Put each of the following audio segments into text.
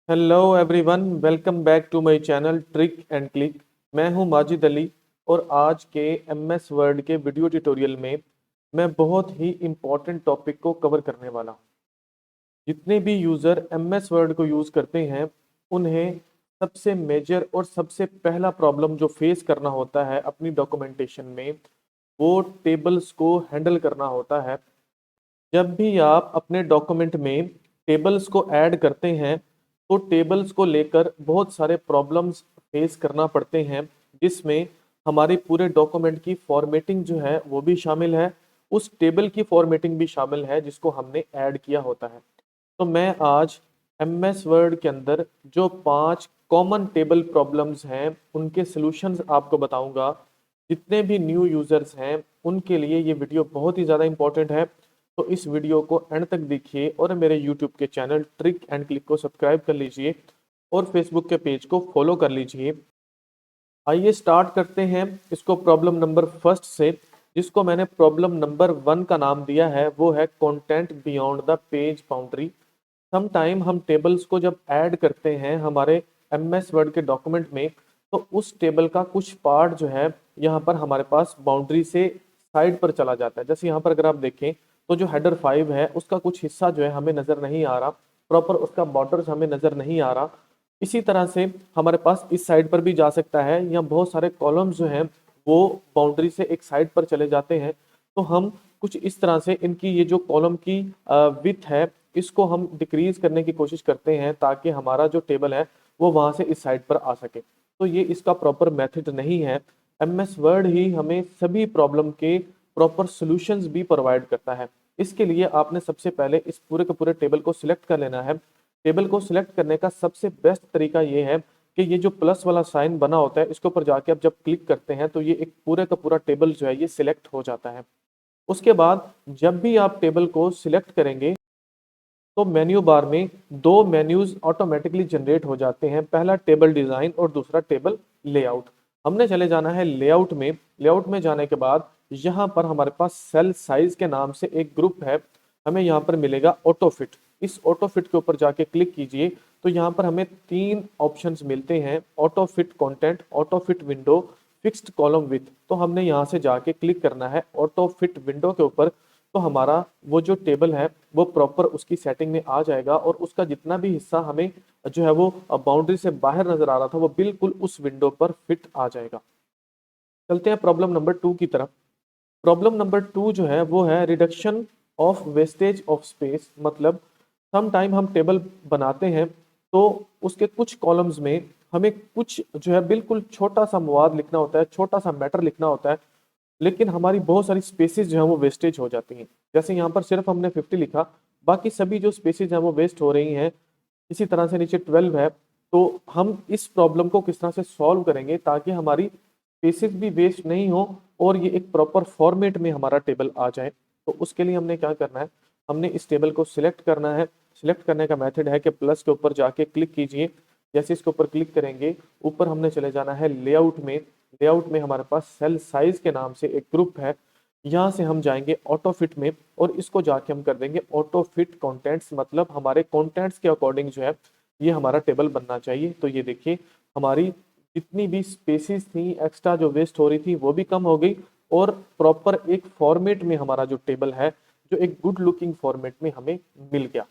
Hello everyone, welcome back to my channel trick and click. मैं हूं माजिद अली और आज के एमएस वर्ड के वीडियो ट्यूटोरियल में मैं बहुत ही इम्पोर्टेंट टॉपिक को कवर करने वाला हूं। जितने भी यूज़र एमएस वर्ड को यूज़ करते हैं उन्हें सबसे मेजर और सबसे पहला प्रॉब्लम जो फेस करना होता है अपनी डॉक्यूमेंटेशन में, वो टेबल्स को हैंडल करना होता है। जब भी आप अपने डॉक्यूमेंट में टेबल्स को ऐड करते हैं तो टेबल्स को लेकर बहुत सारे प्रॉब्लम्स फेस करना पड़ते हैं, जिसमें हमारे पूरे डॉक्यूमेंट की फॉर्मेटिंग जो है वो भी शामिल है, उस टेबल की फॉर्मेटिंग भी शामिल है जिसको हमने ऐड किया होता है। तो मैं आज एमएस वर्ड के अंदर जो 5 कॉमन टेबल प्रॉब्लम्स हैं उनके सॉल्यूशंस आपको बताऊंगा। जितने भी न्यू यूजर्स हैं उनके लिए ये वीडियो बहुत ही ज़्यादा इंपॉर्टेंट है। तो इस वीडियो को एंड तक देखिए और मेरे यूट्यूब के चैनल ट्रिक एंड क्लिक को सब्सक्राइब कर लीजिए और फेसबुक के पेज को फॉलो कर लीजिए। आइए स्टार्ट करते हैं इसको प्रॉब्लम नंबर फर्स्ट से, जिसको मैंने प्रॉब्लम नंबर 1 का नाम दिया है, वो है content beyond the page boundary. Some time हम टेबल्स को जब ऐड करते हैं हमारे एमएस वर्ड के डॉक्यूमेंट में, तो उस टेबल का कुछ पार्ट जो है यहाँ पर हमारे पास बाउंड्री से साइड पर चला जाता है। जैसे यहाँ पर अगर आप देखें तो जो हेडर 5 है उसका कुछ हिस्सा जो है हमें नजर नहीं आ रहा, प्रॉपर उसका बॉर्डर हमें नजर नहीं आ रहा। इसी तरह से हमारे पास इस साइड पर भी जा सकता है, या बहुत सारे कॉलम्स जो हैं वो बाउंड्री से एक साइड पर चले जाते हैं। तो हम कुछ इस तरह से इनकी ये जो कॉलम की विथ है इसको हम डिक्रीज करने की कोशिश करते हैं ताकि हमारा जो टेबल है वो वहां से इस साइड पर आ सके। तो ये इसका प्रॉपर मेथड नहीं है। एमएस वर्ड ही हमें सभी प्रॉब्लम के प्रॉपर सॉल्यूशंस भी प्रोवाइड करता है। इसके लिए आपने सबसे पहले इस पूरे के पूरे टेबल को सिलेक्ट कर लेना है। टेबल को सिलेक्ट करने का सबसे बेस्ट तरीका ये है कि ये जो प्लस वाला साइन बना होता है इसके ऊपर जाके आप जब क्लिक करते हैं तो ये एक पूरे का पूरा टेबल जो है ये सिलेक्ट हो जाता है। उसके बाद जब भी आप टेबल को सिलेक्ट करेंगे तो मेन्यू बार में दो मेन्यूज ऑटोमेटिकली जनरेट हो जाते हैं, पहला टेबल डिजाइन और दूसरा टेबल लेआउट। हमने चले जाना है लेआउट में। लेआउट में जाने के बाद यहाँ पर हमारे पास सेल साइज के नाम से एक ग्रुप है, हमें यहाँ पर मिलेगा ऑटो फिट। इस ऑटो फिट के ऊपर जाके क्लिक कीजिए तो यहाँ पर हमें 3 ऑप्शंस मिलते हैं, auto fit content, auto fit window, fixed column with. तो हमने यहाँ से जाके क्लिक करना है ऑटो फिट विंडो के ऊपर। तो हमारा वो जो टेबल है वो प्रॉपर उसकी सेटिंग में आ जाएगा और उसका जितना भी हिस्सा हमें जो है वो बाउंड्री से बाहर नजर आ रहा था वो बिल्कुल उस विंडो पर फिट आ जाएगा। चलते हैं प्रॉब्लम नंबर 2 की तरफ। प्रॉब्लम नंबर 2 जो है वो है reduction of wastage of space. मतलब सम टाइम हम टेबल बनाते हैं तो उसके कुछ कॉलम्स में हमें कुछ जो है बिल्कुल छोटा सा मवाद लिखना होता है, छोटा सा मैटर लिखना होता है, लेकिन हमारी बहुत सारी स्पेसेस जो है वो वेस्टेज हो जाती हैं। जैसे यहाँ पर सिर्फ हमने 50 लिखा, बाकी सभी जो स्पेसेस हैं वो वेस्ट हो रही हैं। इसी तरह से नीचे 12 है। तो हम इस प्रॉब्लम को किस तरह से सॉल्व करेंगे ताकि हमारी स्पेसेस भी वेस्ट नहीं हो और ये एक प्रॉपर फॉर्मेट में हमारा टेबल आ जाए। तो उसके लिए हमने क्या करना है, हमने इस टेबल को सिलेक्ट करना है। सिलेक्ट करने का मेथड है कि प्लस के ऊपर जाके क्लिक कीजिए। जैसे इसके ऊपर क्लिक करेंगे ऊपर हमने चले जाना है लेआउट में। लेआउट में हमारे पास सेल साइज के नाम से एक ग्रुप है, यहाँ से हम जाएंगे ऑटो फिट में और इसको जाके हम कर देंगे ऑटो फिट कंटेंट्स। मतलब हमारे कंटेंट्स के अकॉर्डिंग जो है ये हमारा टेबल बनना चाहिए। तो ये देखिए हमारी जितनी भी स्पेसिस थी एक्स्ट्रा जो वेस्ट हो रही थी वो भी कम हो गई और प्रॉपर एक फॉर्मेट में हमारा जो टेबल है जो एक गुड लुकिंग फॉर्मेट में हमें मिल गया।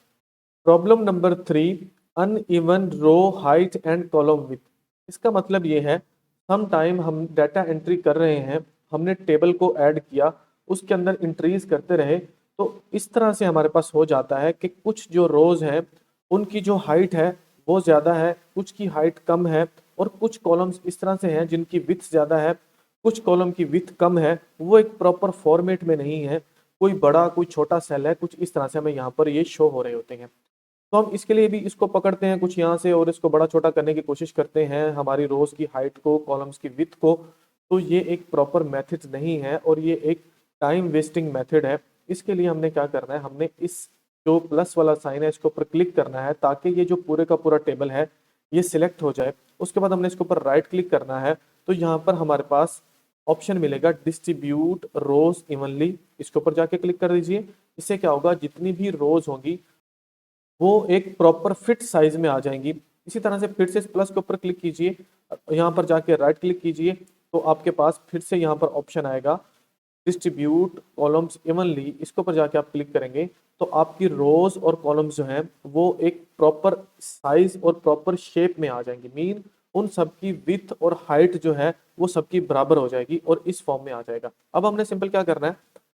Problem number 3, uneven row height and column width. इसका मतलब ये है सम टाइम हम डाटा एंट्री कर रहे हैं, हमने टेबल को ऐड किया, उसके अंदर इंट्रीज करते रहे, तो इस तरह से हमारे पास हो जाता है कि कुछ जो रोज हैं उनकी जो हाइट है वो ज़्यादा है, कुछ की हाइट कम है, और कुछ कॉलम्स इस तरह से हैं जिनकी विथ ज़्यादा है, कुछ कॉलम की विथ कम है, वो एक प्रॉपर फॉर्मेट में नहीं है, कोई बड़ा कोई छोटा सेल है, कुछ इस तरह से हमें यहाँ पर ये शो हो रहे होते हैं। तो हम इसके लिए भी इसको पकड़ते हैं कुछ यहाँ से और इसको बड़ा छोटा करने की कोशिश करते हैं हमारी रोज की हाइट को, कॉलम्स की विथ को। तो ये एक प्रॉपर मेथड नहीं है और ये एक टाइम वेस्टिंग मेथड है। इसके लिए हमने क्या करना है, हमने इस जो प्लस वाला साइन है इसके ऊपर क्लिक करना है ताकि ये जो पूरे का पूरा टेबल है ये सिलेक्ट हो जाए। उसके बाद हमने इसके ऊपर राइट क्लिक करना है तो यहाँ पर हमारे पास ऑप्शन मिलेगा डिस्ट्रीब्यूट रोज इवनली। इसके ऊपर जाके क्लिक कर दीजिए। इससे क्या होगा, जितनी भी रोज होंगी वो एक प्रॉपर फिट साइज में आ जाएंगी। इसी तरह से फिर से इस प्लस के ऊपर क्लिक कीजिए, यहाँ पर जाके राइट क्लिक कीजिए, तो आपके पास फिर से यहाँ पर ऑप्शन आएगा डिस्ट्रीब्यूट कॉलम्स इवनली। इसके ऊपर जाके आप क्लिक करेंगे तो आपकी रोज और कॉलम्स जो हैं वो एक प्रॉपर साइज और प्रॉपर शेप में आ जाएंगी। मीन उन सबकी विड्थ और हाइट जो है वो सबकी बराबर हो जाएगी और इस फॉर्म में आ जाएगा। अब हमने सिंपल क्या करना है,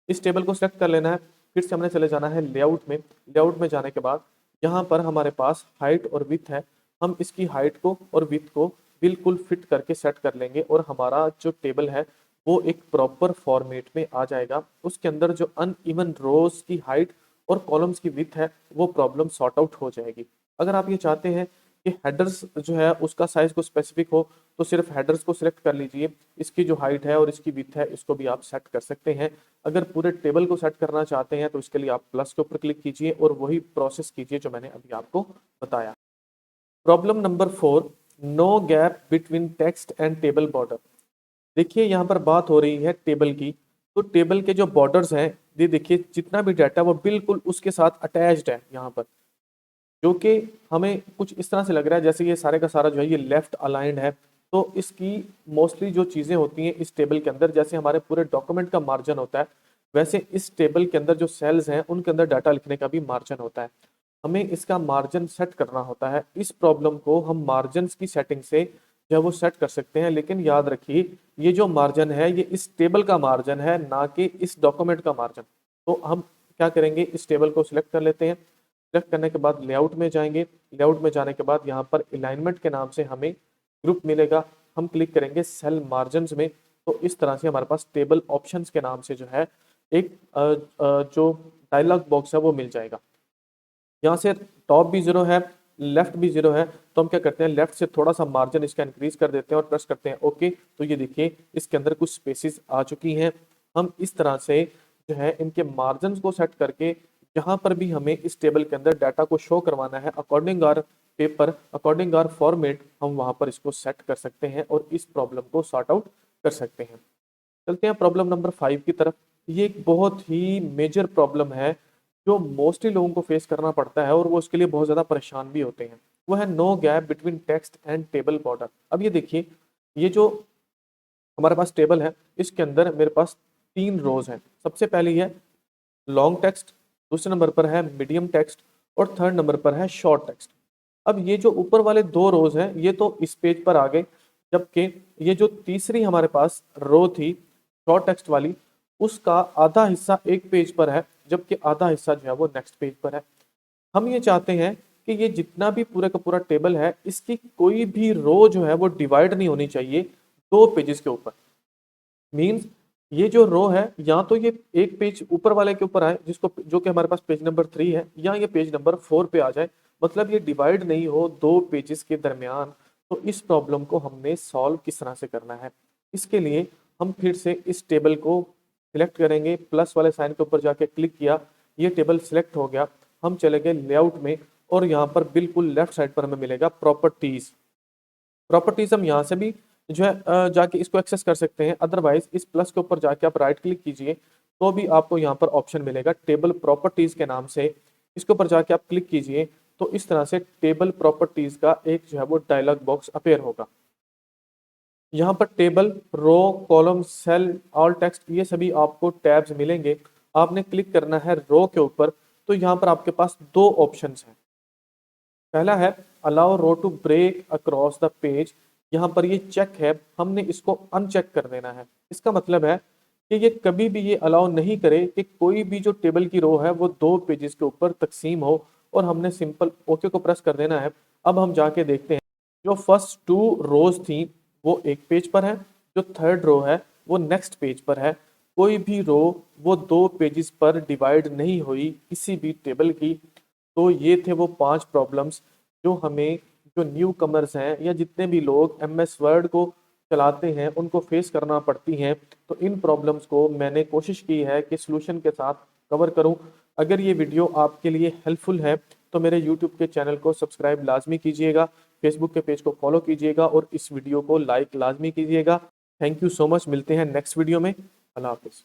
इस टेबल को सिलेक्ट कर लेना है, फिर से हमने चले जाना है लेआउट में। लेआउट में जाने के बाद यहाँ पर हमारे पास हाइट और विड्थ है, हम इसकी हाइट को और विड्थ को बिल्कुल फिट करके सेट कर लेंगे और हमारा जो टेबल है वो एक प्रॉपर फॉर्मेट में आ जाएगा। उसके अंदर जो अनइवन रोज की हाइट और कॉलम्स की विड्थ है वो प्रॉब्लम सॉर्ट आउट हो जाएगी। अगर आप ये चाहते हैं कि हेडर्स जो है उसका साइज को स्पेसिफिक हो तो सिर्फ हेडर्स को सिलेक्ट कर लीजिए, इसकी जो हाइट है और इसकी विड्थ है इसको भी आप सेट कर सकते हैं। अगर पूरे टेबल को सेट करना चाहते हैं तो इसके लिए आप प्लस के ऊपर क्लिक कीजिए और वही प्रोसेस कीजिए जो मैंने अभी आपको बताया। Problem number 4, no gap between text and table border. देखिए यहाँ पर बात हो रही है टेबल की, तो टेबल के जो बॉर्डर्स हैं ये देखिए जितना भी डाटा वो बिल्कुल उसके साथ अटैच्ड है यहाँ पर, जो कि हमें कुछ इस तरह से लग रहा है जैसे ये सारे का सारा जो है ये लेफ्ट अलाइंड है। तो इसकी मोस्टली जो चीज़ें होती हैं इस टेबल के अंदर, जैसे हमारे पूरे डॉक्यूमेंट का मार्जिन होता है वैसे इस टेबल के अंदर जो सेल्स हैं उनके अंदर डाटा लिखने का भी मार्जिन होता है। हमें इसका मार्जिन सेट करना होता है। इस प्रॉब्लम को हम मार्जिन की सेटिंग से जो है वो सेट कर सकते हैं, लेकिन याद रखिए ये जो मार्जिन है ये इस टेबल का मार्जिन है ना कि इस डॉक्यूमेंट का मार्जिन। तो हम क्या करेंगे, इस टेबल को सिलेक्ट कर लेते हैं। सिलेक्ट करने के बाद लेआउट में जाएंगे। लेआउट में जाने के बाद यहाँ पर अलाइनमेंट के नाम से हमें ग्रुप मिलेगा, हम क्लिक करेंगे सेल मार्जिन में। तो इस तरह से हमारे पास टेबल ऑप्शंस के नाम से जो है एक जो डायलॉग बॉक्स है वो मिल जाएगा। यहाँ से टॉप भी जीरो है, लेफ्ट भी जीरो है, तो हम क्या करते हैं लेफ्ट से थोड़ा सा मार्जिन इसका इंक्रीज कर देते हैं और प्रेस करते हैं ओके। तो ये देखिए इसके अंदर कुछ स्पेसिस आ चुकी हैं। हम इस तरह से जो है इनके मार्जिन को सेट करके जहां पर भी हमें इस टेबल के अंदर डाटा को शो करवाना है according our paper, according our format, हम वहां पर इसको सेट कर सकते हैं और इस प्रॉब्लम को सॉर्ट आउट कर सकते हैं। चलते हैं प्रॉब्लम नंबर 5 की तरफ। ये एक बहुत ही मेजर प्रॉब्लम है जो मोस्टली लोगों को फेस करना पड़ता है और वो उसके लिए बहुत ज़्यादा परेशान भी होते हैं। वो है no gap between text and table border. अब ये देखिए ये जो हमारे पास टेबल है इसके अंदर मेरे पास 3 रोज हैं। सबसे पहली है लॉन्ग टेक्स्ट, दूसरे नंबर पर है मीडियम टेक्स्ट और थर्ड नंबर पर है शॉर्ट टेक्स्ट। अब ये जो ऊपर वाले 2 रोज हैं ये तो इस पेज पर आ गए, जबकि ये जो तीसरी हमारे पास रो थी शॉर्ट टेक्स्ट वाली उसका आधा हिस्सा एक पेज पर है जबकि आधा हिस्सा जो है वो नेक्स्ट पेज पर है। हम ये चाहते हैं कि ये जितना भी पूरा का पूरा टेबल है इसकी कोई भी रो जो है वो डिवाइड नहीं होनी चाहिए 2 पेजेस के ऊपर। मींस ये जो रो है या तो ये एक पेज ऊपर वाले के ऊपर आए जिसको जो कि हमारे पास पेज नंबर 3 है, या ये पेज नंबर 4 पे आ जाए, मतलब ये डिवाइड नहीं हो 2 पेजेस के दरमियान। तो इस प्रॉब्लम को हमने सॉल्व किस तरह से करना है, इसके लिए हम फिर से इस टेबल को सिलेक्ट करेंगे, प्लस वाले साइन के ऊपर जाके क्लिक किया, ये टेबल सिलेक्ट हो गया। हम चले गए लेआउट में और यहाँ पर बिल्कुल लेफ्ट साइड पर हमें मिलेगा प्रॉपर्टीज। प्रॉपर्टीज हम यहाँ से भी जो है जाके इसको एक्सेस कर सकते हैं, अदरवाइज इस प्लस के ऊपर जाके आप राइट क्लिक कीजिए तो भी आपको यहाँ पर ऑप्शन मिलेगा टेबल प्रॉपर्टीज के नाम से। इसके ऊपर जाके आप क्लिक कीजिए तो इस तरह से टेबल प्रॉपर्टीज का एक जो है वो डायलॉग बॉक्स अपेयर होगा। यहाँ पर टेबल, रो, कॉलम, सेल, ऑल टेक्स्ट ये सभी आपको टैब्स मिलेंगे। आपने क्लिक करना है रो के ऊपर, तो यहाँ पर आपके पास 2 ऑप्शंस हैं। पहला है allow row to break across the page. यहाँ पर ये चेक है, हमने इसको अनचेक कर देना है। इसका मतलब है कि ये कभी भी ये अलाउ नहीं करे कि कोई भी जो टेबल की रो है वो 2 पेजेस के ऊपर तकसीम हो, और हमने सिंपल ओके को प्रेस कर देना है। अब हम जाके देखते हैं जो फर्स्ट 2 रोज थी वो एक पेज पर है, जो थर्ड रो है वो नेक्स्ट पेज पर है। कोई भी रो वो 2 पेजेस पर डिवाइड नहीं हुई किसी भी टेबल की। तो ये थे वो 5 प्रॉब्लम्स जो हमें, जो न्यू कमर्स हैं या जितने भी लोग MS वर्ड को चलाते हैं उनको फेस करना पड़ती हैं। तो इन प्रॉब्लम्स को मैंने कोशिश की है कि सॉल्यूशन के साथ कवर करूं। अगर ये वीडियो आपके लिए हेल्पफुल है तो मेरे यूट्यूब के चैनल को सब्सक्राइब लाजमी कीजिएगा, फेसबुक के पेज को फॉलो कीजिएगा और इस वीडियो को लाइक लाजमी कीजिएगा। थैंक यू सो मच, मिलते हैं नेक्स्ट वीडियो में। अल्लाह हाफिज़।